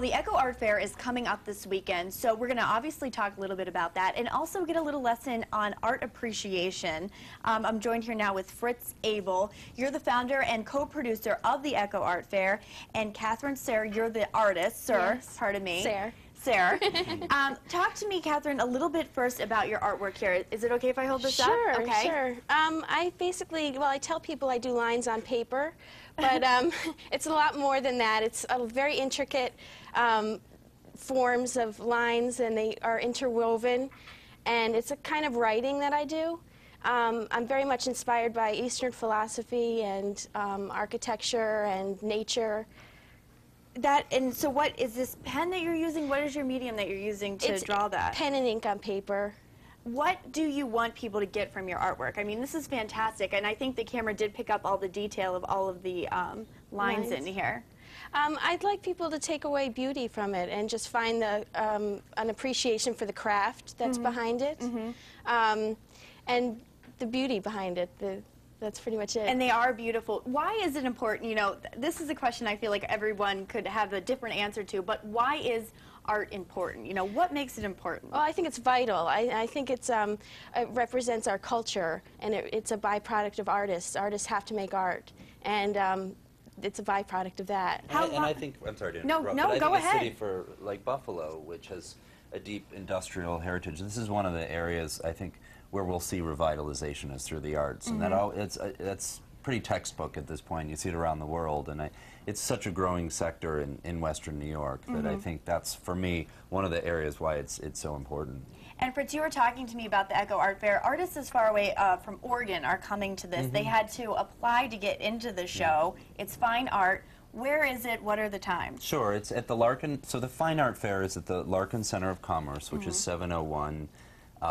Well, the Echo Art Fair is coming up this weekend, so we're going to obviously talk a little bit about that and also get a little lesson on art appreciation. I'm joined here now with Fritz Abel. You're the founder and co-producer of the Echo Art Fair, and Catherine Sayre, you're the artist, sir. Yes. Pardon me. Sayre. Sayre. Talk to me, Catherine, a little bit first about your artwork here. Is it okay if I hold this up? Sure, okay. sure. I basically, well, I tell people I do lines on paper, but it's a lot more than that. It's a very intricate forms of lines, and they are interwoven, and it's a kind of writing that I do. I'm very much inspired by Eastern philosophy and architecture and nature. And so what is this pen that you're using? What is your medium that you're using to draw that? Pen and ink on paper. What do you want people to get from your artwork? I mean, this is fantastic, and I think the camera did pick up all the detail of all of the lines in here. I'd like people to take away beauty from it and just find the, an appreciation for the craft that's behind it, and the beauty behind it. That's pretty much it. And they are beautiful. Why is it important? You know, this is a question I feel like everyone could have a different answer to, but why is art important? You know, what makes it important? Well, I think it's vital. I think it's, it represents our culture, and it's a byproduct of artists. Artists have to make art, and it's a byproduct of that. And I think, I'm sorry to interrupt, no, but I go think ahead. a city for, like Buffalo, which has a deep industrial heritage, this is one of the areas, I think, where we'll see revitalization is through the arts, and that's pretty textbook at this point. You see it around the world, and it's such a growing sector in Western New York that I think that's, for me, one of the areas why it's so important. And Fritz, you were talking to me about the Echo Art Fair. Artists as far away from Oregon are coming to this. They had to apply to get into the show. It's fine art. Where is it? What are the times? Sure, it's at the Larkin, so the Fine Art Fair is at the Larkin Center of Commerce, which is 701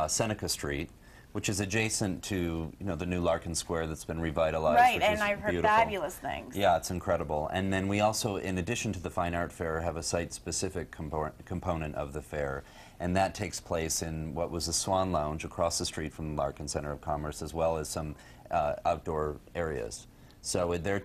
Seneca Street, which is adjacent to, you know, the new Larkin Square that's been revitalized. Right, which and is I've heard beautiful. fabulous things. Yeah, it's incredible. And then we also, in addition to the Fine Art Fair, have a site-specific component of the fair, and that takes place in what was the Swan Lounge across the street from the Larkin Center of Commerce, as well as some outdoor areas. So there are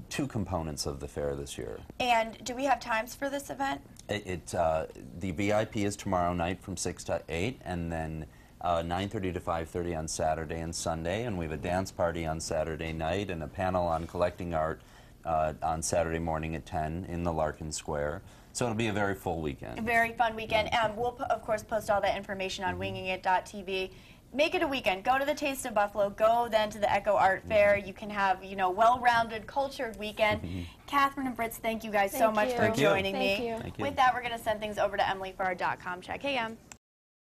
two components of the fair this year. And do we have times for this event? The VIP is tomorrow night from 6 to 8, and then 9:30 to 5:30 on Saturday and Sunday, and we have a dance party on Saturday night and a panel on collecting art on Saturday morning at 10 in the Larkin Square. So it'll be a very full weekend. A very fun weekend. We'll, of course, post all that information on wingingit.tv. Make it a weekend. Go to the Taste of Buffalo. Go then to the Echo Art Fair. You can have, you know, well-rounded, cultured weekend. Catherine and Fritz, thank you guys so much for joining me. Thank you. With that, we're going to send things over to Emily for our .com check. Hey, Em.